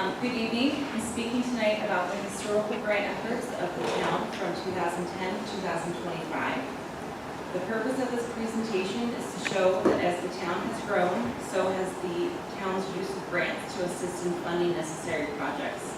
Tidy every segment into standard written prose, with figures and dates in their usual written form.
Good evening. I'm speaking tonight about the historical grant efforts of the town from 2010 to 2025. The purpose of this presentation is to show that as the town has grown, so has the town's use of grants to assist in funding necessary projects.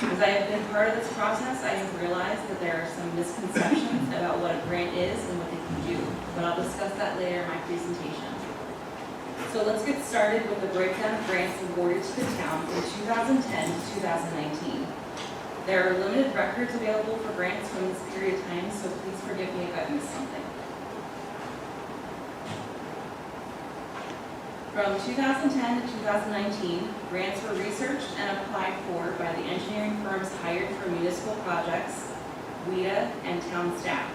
As I have been part of this process, I have realized that there are some misconceptions about what a grant is and what they can do, but I'll discuss that later in my presentation. So let's get started with the breakdown of grants awarded to the town from 2010 to 2019. There are limited records available for grants from this period of time, so please forgive me if I've missed something. From 2010 to 2019, grants were researched and applied for by the engineering firms hired for municipal projects, WEDA, and town staff.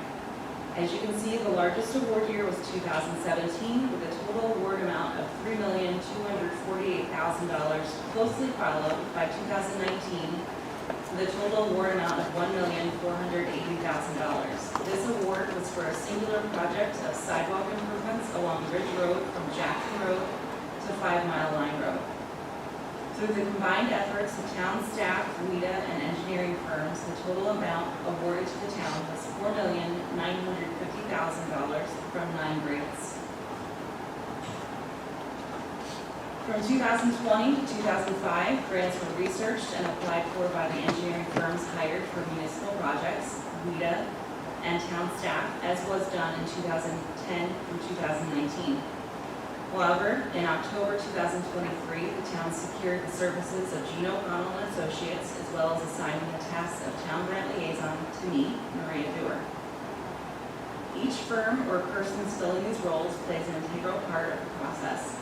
As you can see, the largest award year was 2017 with a total award amount of $3,248,000, closely followed by 2019 with a total award amount of $1,480,000. This award was for a singular project of sidewalk improvements along Ridge Road from Jackson Road to 5 Mile Line Road. Through the combined efforts of town staff, WEDA, and engineering firms, the total amount awarded to the town was $4,950,000 from 9 grants. From 2020 to 2005, grants were researched and applied for by the engineering firms hired for municipal projects, WEDA, and town staff, as was done in 2010 through 2019. However, in October 2023, the town secured the services of Gino Connell and Associates, as well as assigning the task of town grant liaison to me, Maria Dewar. Each firm or person filling these roles plays an integral part of the process.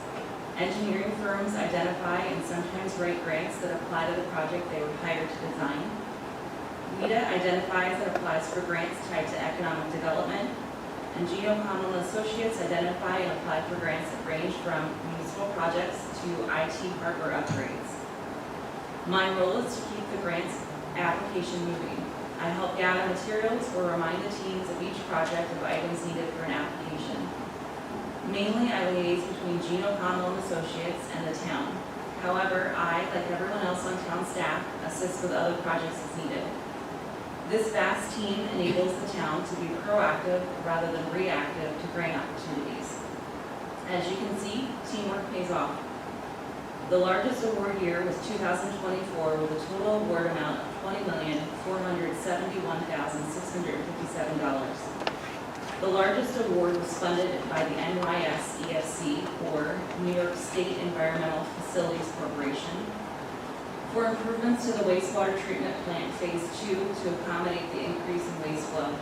Engineering firms identify and sometimes write grants that apply to the project they were hired to design. WEDA identifies and applies for grants tied to economic development, and Gino Connell and Associates identify and apply for grants that range from municipal projects to IT hardware upgrades. My role is to keep the grants application moving. I help gather materials or remind the teams of each project of items needed for an application. Mainly, I liaise between Gino Connell and Associates and the town. However, I, like everyone else on town staff, assist with other projects as needed. This vast team enables the town to be proactive rather than reactive to grant opportunities. As you can see, teamwork pays off. The largest award year was 2024 with a total award amount of $20,471,657. The largest award was funded by the NYSEFC, or New York State Environmental Facilities Corporation, for improvements to the wastewater treatment plant Phase 2 to accommodate the increase in waste flow.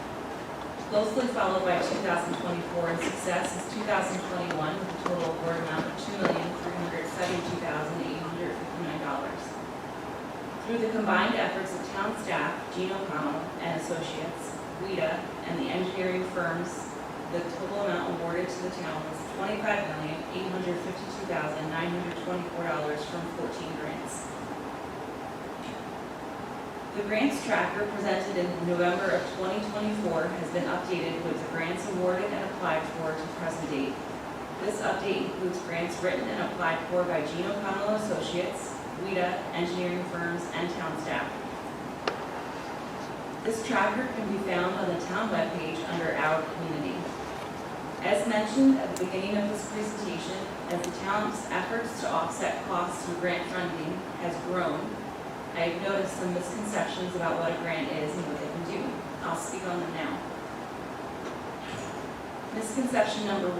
Closely followed by 2024 in success is 2021 with a total award amount of $2,372,859. Through the combined efforts of town staff, Gino Connell and Associates, WEDA, and the engineering firms, the total amount awarded to the town was $25,852,924 from 14 grants. The grants tracker presented in November of 2024 has been updated with the grants awarded and applied for to present date. This update includes grants written and applied for by Gino Connell and Associates, WEDA, engineering firms, and town staff. This tracker can be found on the town webpage under Our Community. As mentioned at the beginning of this presentation, as the town's efforts to offset costs through grant funding has grown, I have noticed some misconceptions about what a grant is and what they can do. I'll speak on them now. Misconception number 1.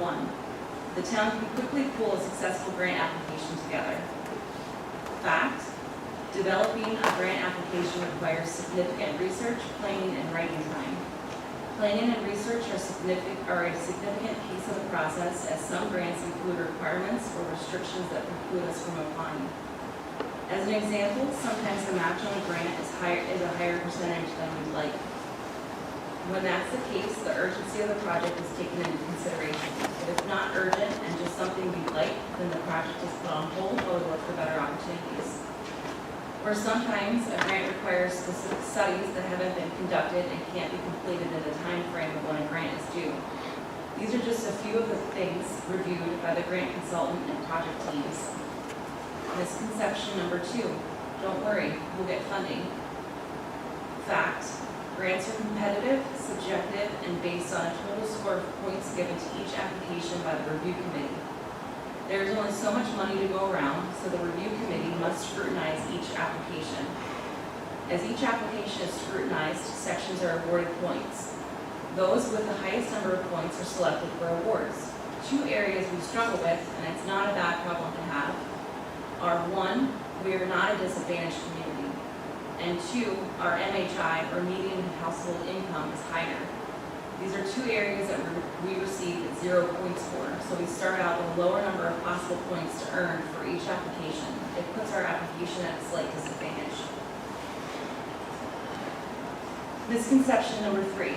The town can quickly pull a successful grant application together. Fact. Developing a grant application requires significant research, planning, and writing time. Planning and research are a significant piece of the process, as some grants include requirements or restrictions that preclude us from applying. As an example, sometimes the match on a grant is a higher percentage than we'd like. When that's the case, the urgency of the project is taken into consideration. If it's not urgent and just something we'd like, then the project is put on hold or we look for better opportunities. Or sometimes a grant requires specific studies that haven't been conducted and can't be completed in the time frame of when a grant is due. These are just a few of the things reviewed by the grant consultant and project teams. Misconception number 2. Don't worry, we'll get funding. Fact, grants are competitive, subjective, and based on a total score of points given to each application by the review committee. There is only so much money to go around, so the review committee must scrutinize each application. As each application is scrutinized, sections are awarded points. Those with the highest number of points are selected for awards. Two areas we struggle with, and it's not a bad problem to have, are one, we are not a disadvantaged community, and two, our MHI, or median household income, is higher. These are two areas that we receive 0 points for, so we start out with a lower number of possible points to earn for each application. It puts our application at a slight disadvantage. Misconception number 3,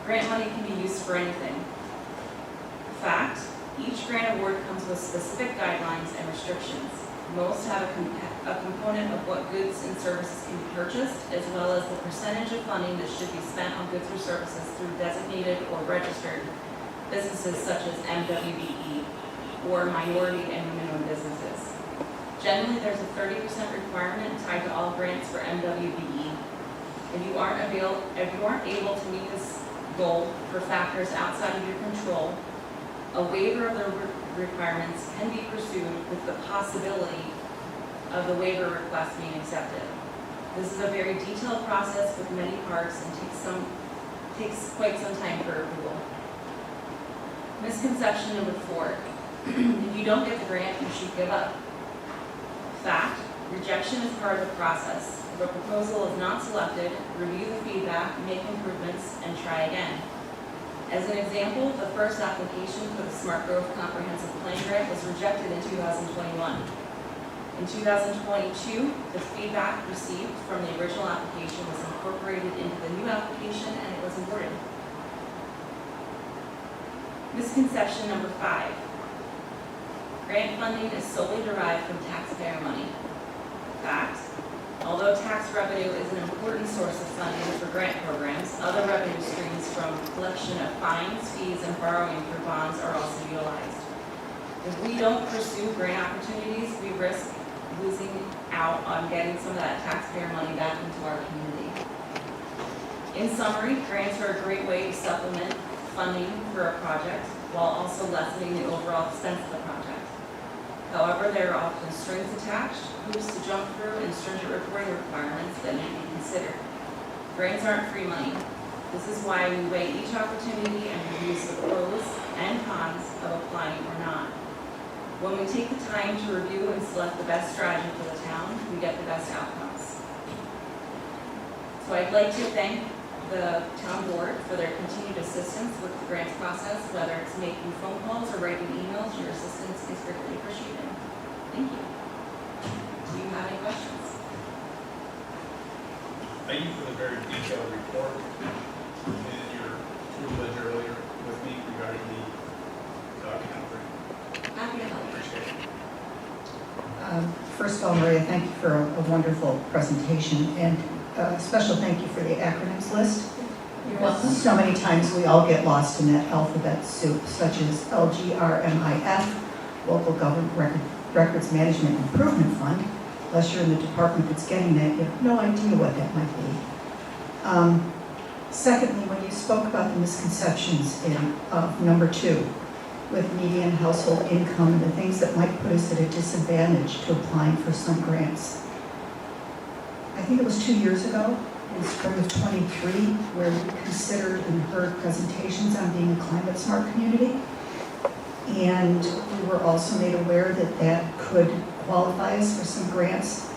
grant money can be used for anything. Fact, each grant award comes with specific guidelines and restrictions. Most have a component of what goods and services can be purchased, as well as the percentage of funding that should be spent on goods or services through designated or registered businesses such as MWBE or minority and women-owned businesses. Generally, there's a 30% requirement tied to all grants for MWBE. If you aren't able to meet this goal for factors outside of your control, a waiver of the requirements can be pursued with the possibility of the waiver request being accepted. This is a very detailed process with many parts and takes quite some time for approval. Misconception number 4, if you don't get the grant, you should give up. Fact, rejection is part of the process. If a proposal is not selected, review the feedback, make improvements, and try again. As an example, the first application for the Smart Growth Comprehensive Plan Grant was rejected in 2021. In 2022, the feedback received from the original application was incorporated into the new application and it was awarded. Misconception number 5, grant funding is solely derived from taxpayer money. Fact, although tax revenue is an important source of funding for grant programs, other revenue streams from collection of fines, fees, and borrowing through bonds are also utilized. If we don't pursue grant opportunities, we risk losing out on getting some of that taxpayer money back into our community. In summary, grants are a great way to supplement funding for a project while also lessening the overall expense of the project. However, there are often strings attached, hoops to jump through, and stringent reporting requirements that need to be considered. Grants aren't free money. This is why we weigh each opportunity and review the pros and cons of applying or not. When we take the time to review and select the best strategy for the town, we get the best outcomes. So I'd like to thank the town board for their continued assistance with the grants process, whether it's making phone calls or writing emails. Your assistance is greatly appreciated. Thank you. Do you have any questions? Thank you for the very detailed report and your tutelage earlier with me regarding the account grant. Happy to help. Appreciate it. First of all, Maria, thank you for a wonderful presentation, and a special thank you for the acronyms list. You're welcome. So many times we all get lost in that alphabet soup, such as LGRMIF, Local Government Records Management Improvement Fund. Unless you're in the department that's getting that, you have no idea what that might be. Secondly, when you spoke about the misconceptions in number 2, with median household income and the things that might put us at a disadvantage to applying for some grants. I think it was 2 years ago, in spring of 23, where we considered and heard presentations on being a climate smart community. And we were also made aware that that could qualify us for some grants,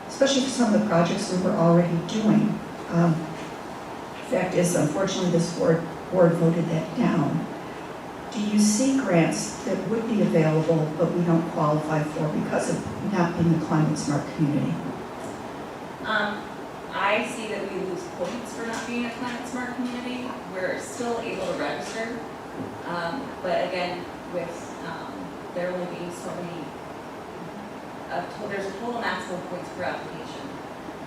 especially for some of the projects we were already doing. Fact is, unfortunately, this board voted that down. Do you see grants that would be available but we don't qualify for because of not being a climate smart community? I see that we lose points for not being a climate smart community. We're still able to register, but again, with there only being so many, there's a total maximum points per application.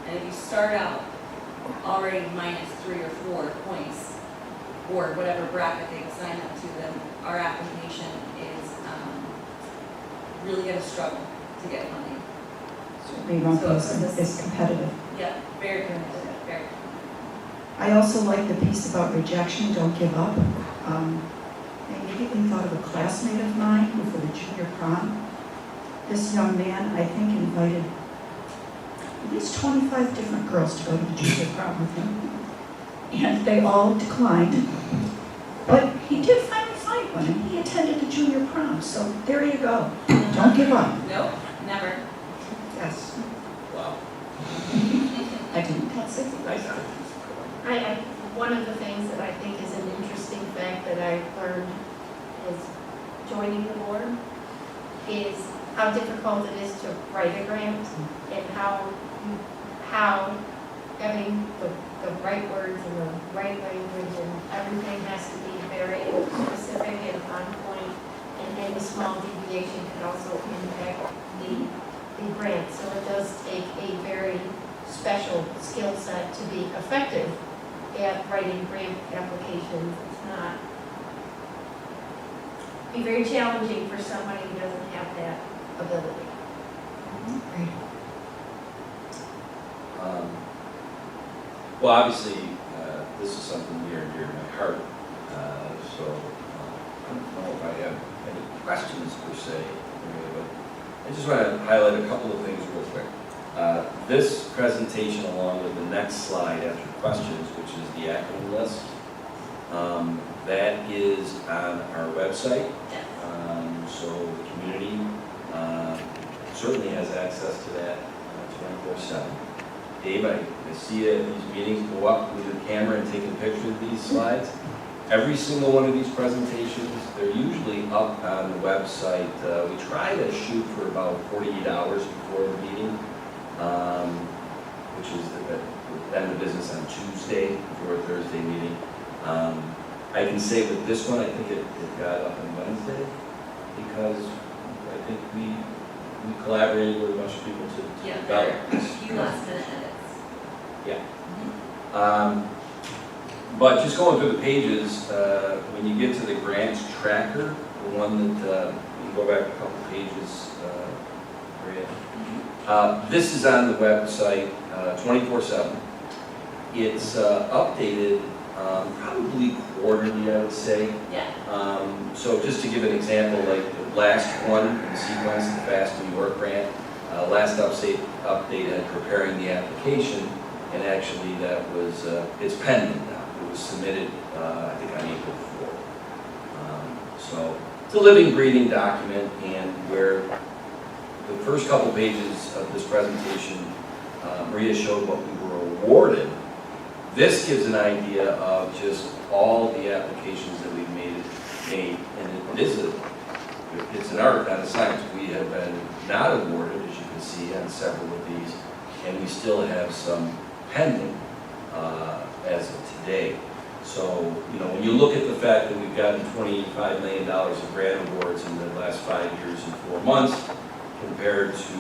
And if you start out already -3 or 4 points, or whatever bracket they assign up to, then our application is really going to struggle to get funding. So me, Rumpel So is competitive. Yeah, very competitive, very. I also like the piece about rejection, don't give up. I immediately thought of a classmate of mine who for the junior prom, this young man, I think, invited at least 25 different girls to go to the junior prom with him. And they all declined. But he did finally find one, and he attended the junior prom, so there you go. Don't give up. Nope, never. Yes. Wow. I didn't. That's it. One of the things that I think is an interesting fact that I learned is joining the board is how difficult it is to write a grant and how having the right words and the right language and everything has to be very specific and on point, and any small deviation could also impact the grant. So it does take a very special skill set to be effective at writing grant applications. It's not, be very challenging for somebody who doesn't have that ability. Well, obviously, this is something near and dear to my heart, so I don't know if I have any questions per se, but I just want to highlight a couple of things real quick. This presentation, along with the next slide after questions, which is the acronym list, that is on our website. So the community certainly has access to that 24/7. Dave, I see you at these meetings go up with your camera and taking pictures of these slides. Every single one of these presentations, they're usually up on the website. We try to shoot for about 48 hours before the meeting, which is the end of business on Tuesday before a Thursday meeting. I can say with this one, I think it got up on Wednesday because I think we collaborated with a bunch of people to Yeah, develop there are a this. few last minute edits. Yeah. But just going through the pages, when you get to the grants tracker, the one that, you can go back a couple pages, Maria. This is on the website 24/7. It's updated probably quarterly, I would say. Yeah. So just to give an example, like the last one in sequence, the Fast New York grant, last update had preparing the application, and actually that was, it's pending now. It was submitted, I think on April 4th. So it's a living, breathing document, and where the first couple pages of this presentation, Maria showed what we were awarded. This gives an idea of just all the applications that we've made, and it's an art, not a science. We have been not awarded, as you can see, on several of these, and we still have some pending as of today. So, you know, when you look at the fact that we've gotten $25 million of grant awards in the last 5 years and 4 months, compared to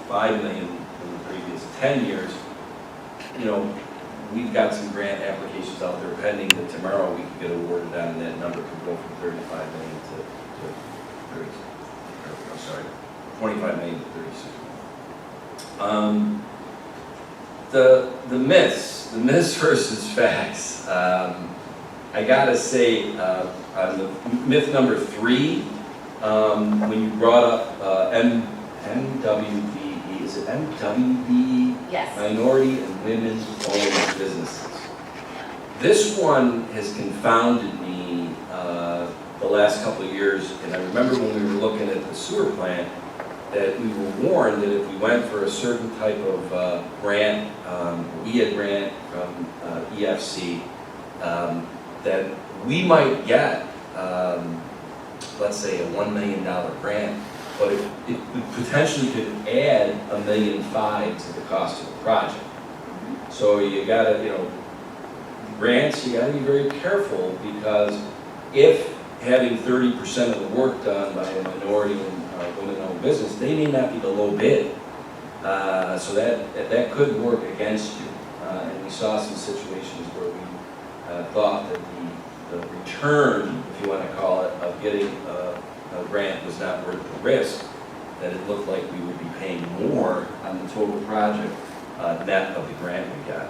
$5 million in the previous 10 years, you know, we've got some grant applications out there pending that tomorrow we could get awarded on, and that number could go from 35 million to 30, I'm sorry, 25 million to 36 million. The myths versus facts. I gotta say, on the myth number 3, when you brought up MWBE, is it MWBE? Yes. Minority and women-owned businesses. This one has confounded me the last couple of years, and I remember when we were looking at the sewer plant that we were warned that if we went for a certain type of grant, EA grant from EFC, that we might get, let's say, a $1 million grant, but it potentially could add $1.5 million to the cost of the project. So you gotta, you know, grants, you gotta be very careful, because if having 30% of the work done by a minority and women-owned business, they may not be the low bid. So that could work against you. And we saw some situations where we thought that the return, if you want to call it, of getting a grant was not worth the risk, that it looked like we would be paying more on the total project, net of the grant we got.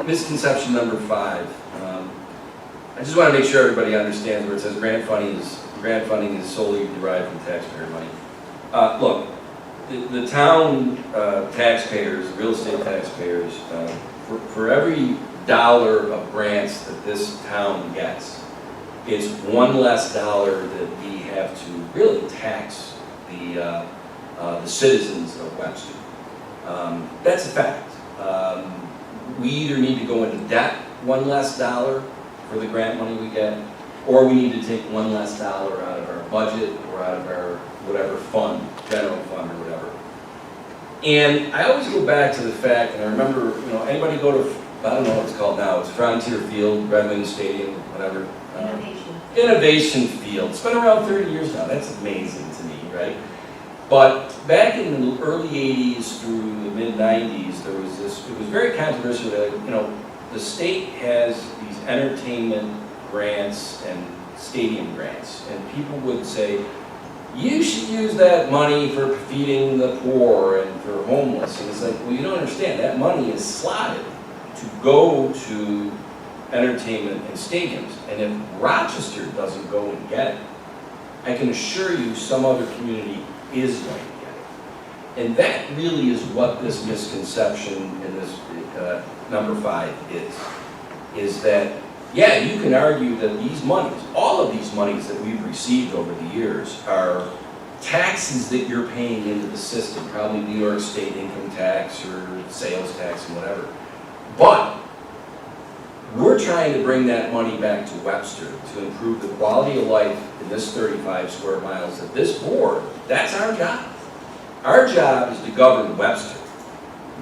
Misconception number 5. I just want to make sure everybody understands where it says grant funding is solely derived from taxpayer money. Look, the town taxpayers, real estate taxpayers, for every dollar of grants that this town gets, it's one less dollar that we have to really tax the citizens of Webster. That's a fact. We either need to go into debt one less dollar for the grant money we get, or we need to take one less dollar out of our budget or out of our whatever fund, general fund or whatever. And I always go back to the fact, and I remember, anybody go to, I don't know what it's called now, it's Frontier Field, Red Wing Stadium, whatever. Innovation Field. It's been around 30 years now. That's amazing to me, right? But back in the early 80s through the mid 90s, there was this, it was very controversial that, the state has these entertainment grants and stadium grants. And people would say, you should use that money for feeding the poor and for homeless. And it's like, well, you don't understand. That money is slotted to go to entertainment and stadiums. And if Rochester doesn't go and get it, I can assure you some other community is going to get it. And that really is what this misconception in this number 5 is that, yeah, you can argue that these monies, all of these monies that we've received over the years are taxes that you're paying into the system, probably New York State income tax or sales tax and whatever. But we're trying to bring that money back to Webster to improve the quality of life in this 35 square miles of this board. That's our job. Our job is to govern Webster.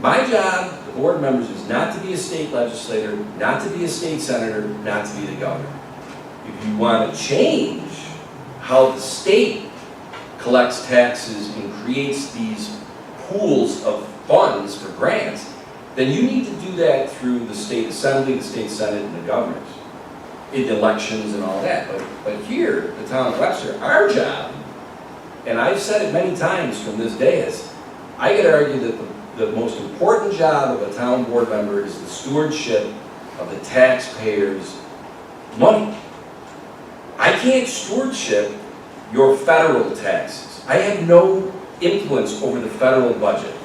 My job, the board members, is not to be a state legislator, not to be a state senator, not to be the governor. If you want to change how the state collects taxes and creates these pools of funds for grants, then you need to do that through the state assembly, the state senate, and the governors, in elections and all that. But here, the town of Webster, our job, and I've said it many times from this dais, I could argue that the most important job of a town board member is the stewardship of the taxpayers' money. I can't stewardship your federal taxes. I have no influence over the federal budget.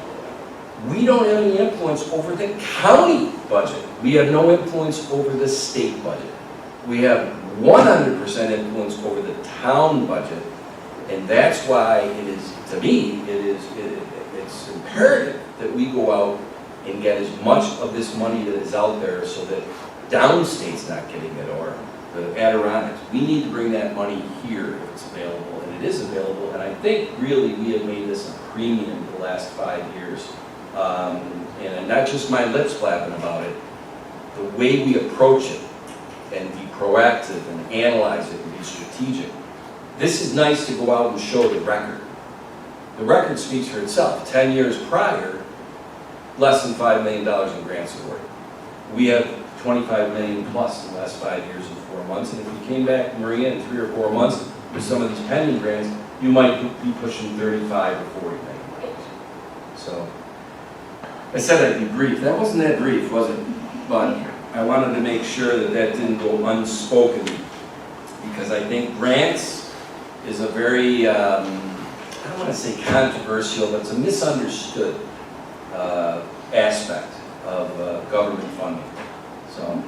We don't have any influence over the county budget. We have no influence over the state budget. We have 100% influence over the town budget, and that's why it is, to me, it's imperative that we go out and get as much of this money that is out there so that downstate's not getting it, or the Adirondacks. We need to bring that money here if it's available, and it is available, and I think really we have made this a premium the last 5 years. And not just my lips flapping about it, the way we approach it and be proactive and analyze it and be strategic. This is nice to go out and show the record. The record speaks for itself. 10 years prior, less than $5 million in grants awarded. We have $25 million plus in the last 5 years and 4 months. And if you came back, Maria, in 3 or 4 months with some of these pending grants, you might be pushing 35 or 40 million. So, I said I'd be brief. That wasn't that brief, was it? But I wanted to make sure that that didn't go unspoken, because I think grants is a very, I don't want to say controversial, but it's a misunderstood aspect of government funding. So